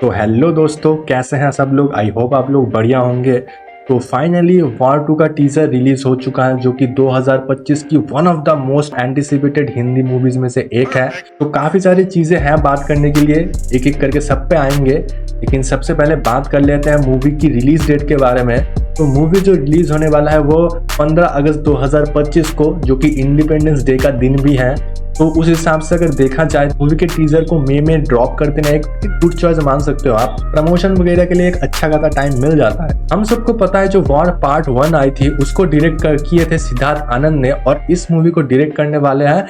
तो हेलो दोस्तों, कैसे हैं सब लोग। आई होप आप लोग बढ़िया होंगे। तो फाइनली वॉर 2 का टीजर रिलीज हो चुका है, जो कि 2025 की one of the most anticipated Hindi movies में से एक है। तो काफी सारी चीजें हैं बात करने के लिए, एक एक करके सब पे आएंगे। लेकिन सबसे पहले बात कर लेते हैं मूवी की रिलीज डेट के बारे में। तो मूवी जो रिलीज होने वाला है वो 15 अगस्त 2025 को, जो कि इंडिपेंडेंस डे का दिन भी है। तो उस हिसाब से अगर देखा जाए मूवी के टीजर को मई में ड्रॉप कर देना एक गुड चॉइस मान सकते हो आप। प्रमोशन वगैरह के लिए एक अच्छा खासा टाइम मिल जाता है। हम सबको पता है जो वॉर पार्ट 1 आई थी उसको डायरेक्ट किए थे सिद्धार्थ आनंद ने, और इस मूवी को डायरेक्ट करने वाले हैं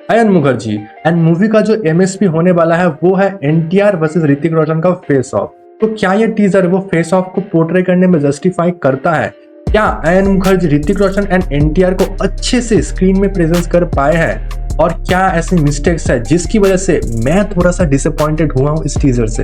अयन मुखर्जी। एंड मूवी का जो एमएसपी होने वाला है वो है एनटीआर वर्सेस ऋतिक रोशन का फेस ऑफ। तो क्या ये टीजर वो फेस ऑफ को पोर्ट्रे करने में जस्टिफाई करता है? क्या अयन मुखर्जी ऋतिक रोशन एंड एनटीआर को अच्छे से स्क्रीन में प्रेजेंस कर पाए हैं? और क्या ऐसे मिस्टेक्स है जिसकी वजह से मैं थोड़ा सा डिसअपॉइंटेड हुआ हूँ इस टीजर से?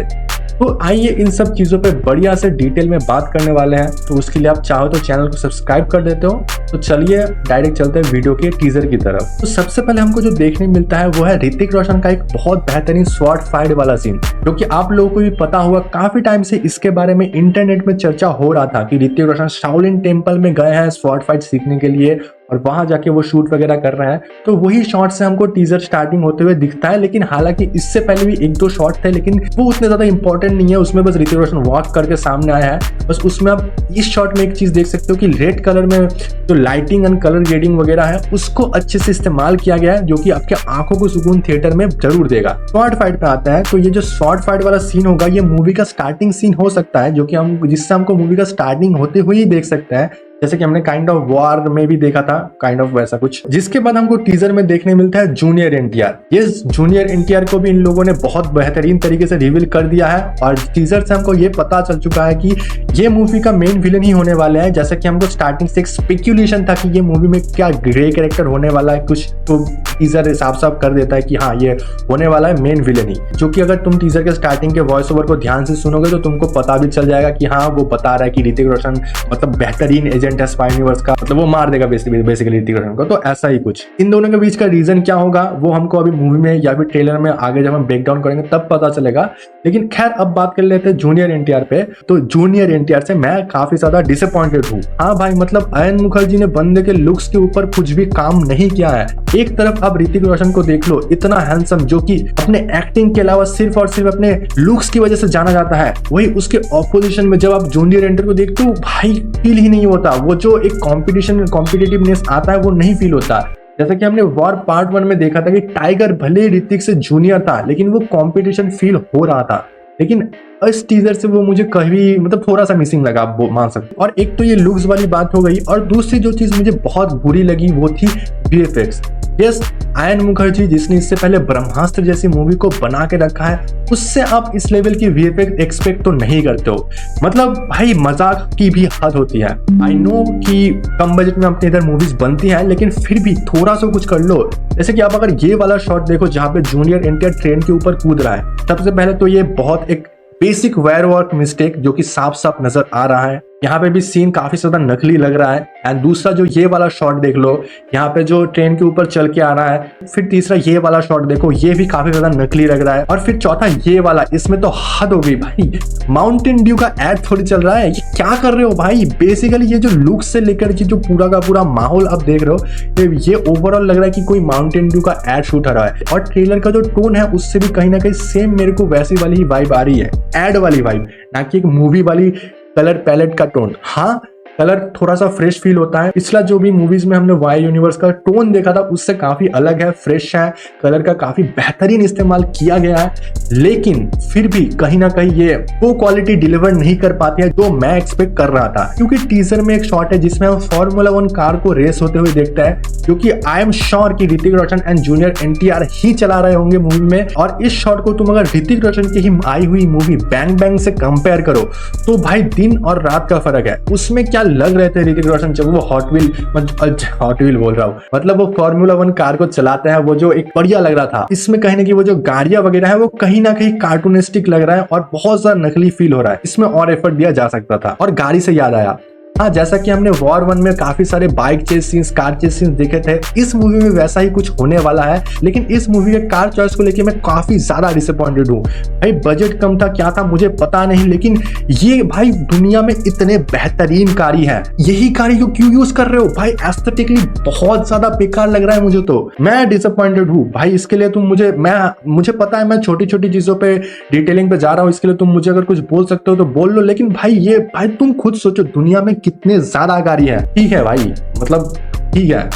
तो आइए इन सब चीजों पे बढ़िया से डिटेल में बात करने वाले हैं। तो उसके लिए आप चाहो तो चैनल को सब्सक्राइब कर देते हो। तो चलिए डायरेक्ट चलते हैं वीडियो के टीजर की तरफ। तो सबसे पहले हमको जो देखने मिलता है वो है ऋतिक रोशन का एक बहुत बेहतरीन स्वॉर्ड फाइट वाला सीन, जो कि आप लोगों को भी पता हुआ काफी टाइम से इसके बारे में इंटरनेट में चर्चा हो रहा था कि ऋतिक रोशन शाओलिन टेम्पल में गए हैं स्वॉर्ड फाइट सीखने के लिए और वहां जाके वो शूट वगैरह कर रहे हैं। तो वही शॉट से हमको टीजर स्टार्टिंग होते हुए दिखता है। लेकिन हालांकि इससे पहले भी एक दो शॉट थे, लेकिन वो उतने ज्यादा इंपॉर्टेंट नहीं है। उसमें बस ऋतिक रोशन वॉक करके सामने आया है बस। उसमें आप इस शॉट में एक चीज देख सकते हो कि रेड कलर में जो लाइटिंग एंड कलर ग्रेडिंग वगैरह है उसको अच्छे से इस्तेमाल किया गया है, जो कि आपके आंखों को सुकून थिएटर में जरूर देगा। शॉर्ट फाइट पे आता है तो ये जो शॉर्ट फाइट वाला सीन होगा ये मूवी का स्टार्टिंग सीन हो सकता है, जो कि हम जिससे हमको मूवी का स्टार्टिंग होते हुए ही देख सकते हैं, जैसे कि हमने काइंड ऑफ वॉर में भी देखा था, काइंड ऑफ वैसा कुछ। जिसके बाद हमको टीजर में देखने मिलता है जूनियर एनटीआर। ये जूनियर एनटीआर को भी इन लोगों ने बहुत बेहतरीन तरीके से रिवील कर दिया है और टीजर से हमको ये पता चल चुका है कि ये मूवी का मेन विलन ही होने वाले हैं। जैसा कि हमको स्टार्टिंग से एक स्पेक्यूलेशन था कि ये मूवी में क्या ग्रे कैरेक्टर होने वाला है कुछ, तो टीजर साफ कर देता है कि हाँ ये होने वाला है मेन विलन ही। जो कि अगर तुम टीजर के स्टार्टिंग के वॉइस ओवर को ध्यान से सुनोगे तो तुमको पता भी चल जाएगा कि हाँ वो बता रहा है कि ऋतिक रोशन मतलब बेहतरीन एजेंट है स्पाई यूनिवर्स का, मतलब वो मार देगा बेसिकली ऋतिक रोशन को। तो ऐसा ही कुछ इन दोनों के बीच का रीजन क्या होगा वो हमको अभी मूवी में या फिर ट्रेलर में आगे जब हम ब्रेक डाउन करेंगे तब पता चलेगा। लेकिन खैर अब बात कर लेते हैं जूनियर एनटीआर पे। तो जूनियर एनटीआर से मैं काफी ज्यादा डिसअपॉइंटेड हूँ। हाँ भाई, मतलब अयन मुखर्जी ने बंदे के लुक्स के ऊपर कुछ भी काम नहीं किया है। एक तरफ आप ऋतिक रोशन को देख लो, इतना हैंडसम, जो कि अपने एक्टिंग के अलावा सिर्फ और सिर्फ अपने लुक्स की वजह से जाना जाता है। वही उसके ऑपोजिशन में जब आप जूनियर एनटीआर को देखते हो भाई फील ही नहीं होता, वो जो एक कॉम्पिटिटिवनेस आता है वो नहीं फील होता। जैसा कि हमने वॉर पार्ट 1 में देखा था कि टाइगर भले ऋतिक से जूनियर था लेकिन वो कंपटीशन फील हो रहा था। लेकिन इस टीजर से वो मुझे कहीं मतलब थोड़ा सा मिसिंग लगा, आप मान सकते। और एक तो ये लुक्स वाली बात हो गई, और दूसरी जो चीज मुझे बहुत बुरी लगी वो थी वीएफएक्स। यस, अयन मुखर्जी जिसने इससे पहले ब्रह्मास्त्र जैसी मूवी को बना के रखा है, उससे आप इस लेवल की वीएफएक्स एक्सपेक्ट तो नहीं करते हो। मतलब भाई मजाक की भी हद होती है। आई नो कि कम बजट में अपने इधर मूवीज बनती है, लेकिन फिर भी थोड़ा सा कुछ कर लो। जैसे कि आप अगर ये वाला शॉट देखो जहाँ पे जूनियर एनटीआर ट्रेन के ऊपर कूद रहा है, सबसे पहले तो ये बहुत एक बेसिक वायर वर्क मिस्टेक जो कि साफ नजर आ रहा है। यहाँ पे भी सीन काफी ज्यादा नकली लग रहा है। एंड दूसरा जो ये वाला शॉट देख लो, यहाँ पे जो ट्रेन के ऊपर चल के आ रहा है। फिर तीसरा ये वाला शॉट देखो, ये भी काफी ज्यादा नकली लग रहा है। और फिर चौथा ये वाला, इसमें तो हद हो गई भाई। माउंटेन ड्यू का एड थोड़ी चल रहा है, ये क्या कर रहे हो भाई? बेसिकली ये जो लुक से लेकर के जो पूरा का पूरा माहौल आप देख रहे हो, ये ओवरऑल लग रहा है कि कोई माउंटेन ड्यू का एड शूट हो रहा है। और ट्रेलर का जो टोन है उससे भी कहीं ना कहीं सेम मेरे को वैसी वाली ही वाइब आ रही है, एड वाली वाइब, ना कि एक मूवी वाली कलर पैलेट का टोन। हाँ, कलर थोड़ा सा फ्रेश फील होता है। पिछला जो भी मूवीज में हमने वाई यूनिवर्स का टोन देखा था उससे काफी अलग है, फ्रेश है, कलर का काफी बेहतरीन इस्तेमाल किया गया है। लेकिन फिर भी कहीं ना कहीं ये वो क्वालिटी डिलीवर नहीं कर पाती है जो मैं एक्सपेक्ट कर रहा था। क्योंकि टीजर में एक शॉट है जिसमें हम फॉर्मूला 1 कार को रेस होते हुए देखते हैं, जो कि आई एम श्योर कि ऋतिक रोशन एंड जूनियर एनटीआर ही चला रहे होंगे मूवी में। और इस शॉट को तुम अगर ऋतिक रोशन की ही आई हुई मूवी बैंग बैंग से कंपेयर करो तो भाई दिन और रात का फर्क है। उसमें क्या लग रहे थे ऋतिक रोशन जब वो हॉट व्हील बोल रहा हूँ, मतलब वो फॉर्मूला 1 कार को चलाते हैं, वो जो एक बढ़िया लग रहा था। इसमें कहीं ना कहीं वो जो गाड़ियां वगैरह है वो कहीं ना कहीं कार्टूनिस्टिक लग रहा है और बहुत ज्यादा नकली फील हो रहा है। इसमें और एफर्ट दिया जा सकता था। और गाड़ी से याद आया, हाँ, जैसा कि हमने वॉर 1 में काफी सारे bike chase scenes, car chase scenes देखे थे, इस मूवी में वैसा ही कुछ होने वाला है। लेकिन इस मूवी के कार चॉइस को लेके मैं काफी ज्यादा डिसअपॉइंटेड हूँ। भाई बजट कम था, क्या था मुझे पता नहीं, लेकिन ये भाई दुनिया में इतने बेहतरीन कारी है, यही कारी को क्यों यूज कर रहे हो भाई? एस्थेटिकली बहुत ज्यादा बेकार लग रहा है मुझे, तो मैं डिसअपॉइंटेड हूँ भाई। इसके लिए तुम मुझे पता है मैं छोटी छोटी चीजों पे डिटेलिंग पे जा रहा हूँ, इसके लिए तुम मुझे अगर कुछ बोल सकते हो तो बोल लो, लेकिन भाई तुम खुद सोचो दुनिया में कितने ज्यादा गाड़ी है। ठीक है भाई, मतलब ठीक है,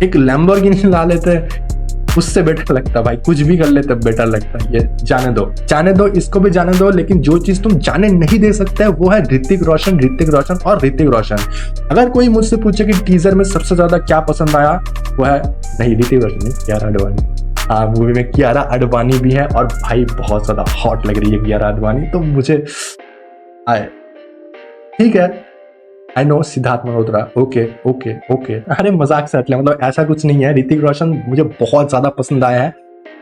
एक लैम्बोर्गिनी ला लेते उससे बेटर लगता भाई, कुछ भी कर लेते बेटर लगता। ये जाने दो, इसको भी जाने दो। लेकिन जो चीज तुम जाने नहीं दे सकते वो है ऋतिक रोशन और ऋतिक रोशन। अगर कोई मुझसे पूछे कि टीजर में सबसे ज्यादा क्या पसंद आया, वो है नहीं ऋतिक रोशन नहीं, कियारा आडवाणी। हाँ, मूवी में कियारा आडवाणी भी है और भाई बहुत ज्यादा हॉट लग रही है कियारा आडवाणी, तो मुझे आए ठीक है। I know Siddharth Malhotra, okay, अरे मजाक से हट लिया, मतलब ऐसा कुछ नहीं है। ऋतिक रोशन मुझे बहुत ज्यादा पसंद आया है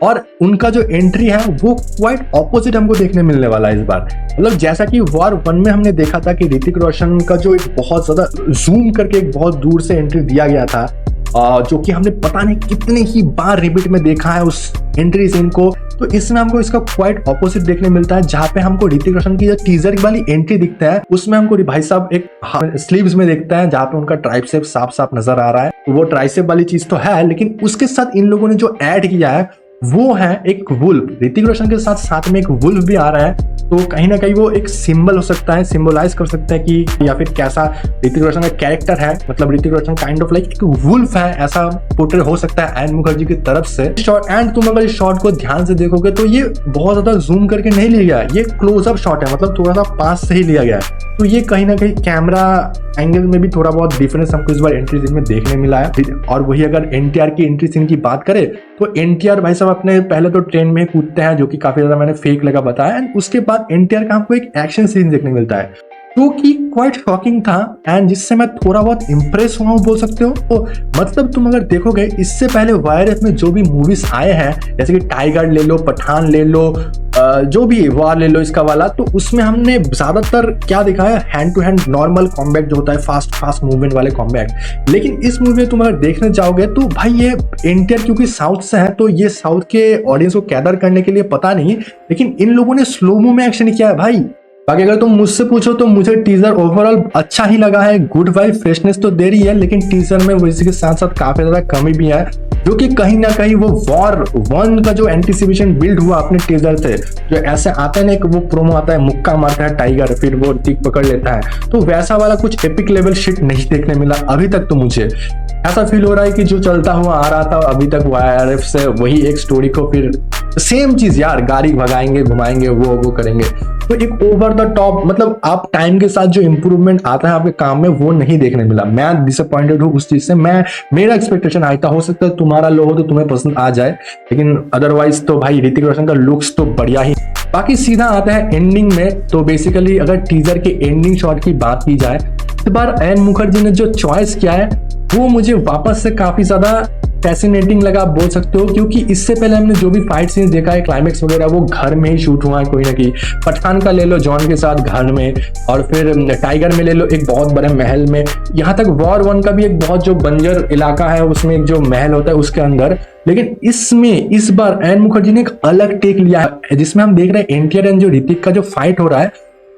और उनका जो एंट्री है वो क्वाइट ऑपोजिट हमको देखने मिलने वाला है इस बार। मतलब जैसा कि वॉर 1 में हमने देखा था कि ऋतिक रोशन का जो एक बहुत ज्यादा जूम करके एक बहुत दूर से एंट्री दिया गया था, जो कि हमने पता नहीं कितने ही बार रिपीट में देखा है उस एंट्री सीन को, तो इसमें हमको इसका क्वाइट ऑपोजिट देखने मिलता है, जहां पे हमको ऋतिक रोशन की जो टीजर वाली एंट्री दिखता है उसमें हमको भाई साहब एक स्लीव्स में देखता है जहां पे उनका ट्राइसेप साफ साफ नजर आ रहा है। तो वो ट्राइसेप वाली चीज तो है, लेकिन उसके साथ इन लोगों ने जो ऐड किया है वो है एक वुल्फ। ऋतिक रोशन के साथ में एक वुल्फ भी आ रहा है, तो कहीं ना कहीं वो एक सिंबल हो सकता है, सिंबलाइज कर सकता है कि या फिर कैसा ऋतिक रोशन का कैरेक्टर है, मतलब Hrithik Roshan kind of like एक वुल्फ है, ऐसा पोर्ट्रे हो सकता है एन मुखर्जी की तरफ से। शॉट एंड तुम अगर इस शॉट को ध्यान से देखोगे तो ये बहुत ज्यादा जूम करके नहीं लिया गया, ये क्लोजअप शॉट है, मतलब थोड़ा सा पास से ही लिया गया है। तो ये कहीं ना कहीं कैमरा एंगल में भी थोड़ा बहुत डिफरेंस हमको इस बार एंट्री सीन में देखने मिला है। और वही अगर एनटीआर की एंट्री सीन की बात करें तो एनटीआर भाई साहब अपने पहले तो ट्रेन में कूदते हैं, जो कि काफी ज्यादा मैंने फेक लगा बताया, एंड उसके बाद एनटीआर का हमको एक एक्शन सीन देखने मिलता है जो कि क्वाइट शॉकिंग था एंड जिससे मैं थोड़ा बहुत इंप्रेस हुआ हूँ बोल सकते हो। तो मतलब तुम अगर देखोगे इससे पहले वायरस में जो भी मूवीज आए हैं, जैसे कि टाइगर ले लो, पठान ले लो, जो भी वार ले लो इसका वाला, तो उसमें हमने ज्यादातर क्या देखा है, hand to hand normal combat जो होता है, फास्ट मूवमेंट वाले कॉम्बैट। लेकिन इस मूवी में तुम अगर देखने जाओगे तो भाई ये एनटीआर क्योंकि साउथ से है तो ये साउथ के ऑडियंस को कैटर करने के लिए पता नहीं, लेकिन इन लोगों ने स्लोमो में एक्शन किया है भाई। बाकी अगर तुम मुझसे पूछो तो मुझे टीजर ओवरऑल अच्छा ही लगा है, गुड वाइब फ्रेशनेस तो दे रही है, लेकिन टीजर में इसी के साथ साथ काफी ज्यादा कमी भी है, जो कि कहीं ना कहीं वो वॉर 1 का जो एंटिसिपेशन बिल्ड हुआ अपने टीजर से, जो ऐसे आता है ना कि वो प्रोमो आता है, मुक्का मारता है टाइगर, फिर वो टिक पकड़ लेता है, तो वैसा वाला कुछ एपिक लेवल शिट नहीं देखने मिला अभी तक। तो मुझे ऐसा फील हो रहा है कि जो चलता हुआ आ रहा था अभी तक वाईआरएफ से, वही एक स्टोरी को फिर सेम चीज यार, गाड़ी भगाएंगे, घुमाएंगे, वो करेंगे, तो एक ओवर द टॉप, मतलब आप टाइम के साथ जो इंप्रूवमेंट आता है आपके काम में वो नहीं देखने मिला। मैं डिसअपॉइंटेड हूँ उस चीज से। मेरा एक्सपेक्टेशन हाई था, हो सकता है तुम्हारा लो हो तो तुम्हें पसंद आ जाए, लेकिन अदरवाइज तो भाई ऋतिक रोशन का लुक्स तो बढ़िया ही। बाकी सीधा आता है एंडिंग में, तो बेसिकली अगर टीजर के एंडिंग शॉट की बात की जाए, इस बार एन मुखर्जी ने जो चॉइस किया है वो मुझे वापस से काफी ज्यादा फैसिनेटिंग लगा बोल सकते हो, क्योंकि इससे पहले हमने जो भी फाइट सीन्स देखा है, क्लाइमेक्स वगैरह, वो घर में ही शूट हुआ है कोई ना कहीं। पठान का ले लो जॉन के साथ घर में, और फिर टाइगर में ले लो एक बहुत बड़े महल में, यहाँ तक वॉर 1 का भी एक बहुत जो बंजर इलाका है उसमें एक जो महल होता है उसके अंदर। लेकिन इसमें इस बार एन मुखर्जी ने एक अलग टेक लिया है, जिसमें हम देख रहे हैं एनटीआर एंड जो ऋतिक का जो फाइट हो रहा है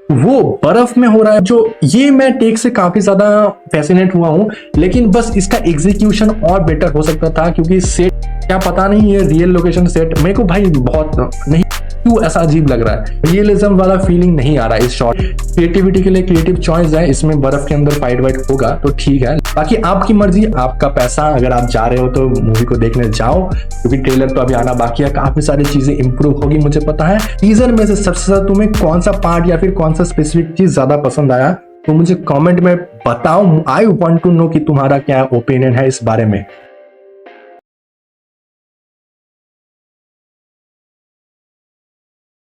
वो बर्फ में हो रहा है, जो ये मैं टेक से काफी ज्यादा फैसिनेट हुआ हूं। लेकिन बस इसका एग्जीक्यूशन और बेटर हो सकता था, क्योंकि सेट क्या पता नहीं ये रियल लोकेशन सेट मेरे को भाई बहुत नहीं, क्यों ऐसा अजीब लग रहा है, रियलिज्म वाला फीलिंग नहीं आ रहा है इस शॉट। क्रिएटिविटी के लिए क्रिएटिव चॉइस है, इसमें बर्फ के अंदर फाइट वाइट होगा तो ठीक है, बाकी आपकी मर्जी, आपका पैसा, अगर आप जा रहे हो तो मूवी को देखने जाओ, क्योंकि ट्रेलर तो अभी आना बाकी है, काफी सारी चीजें इंप्रूव होगी मुझे पता है। टीजर में से सबसे ज्यादा तुम्हें कौन सा पार्ट या फिर कौन सा स्पेसिफिक चीज ज्यादा पसंद आया, तो मुझे कमेंट में बताओ। आई वांट टू नो कि तुम्हारा क्या ओपिनियन है इस बारे में।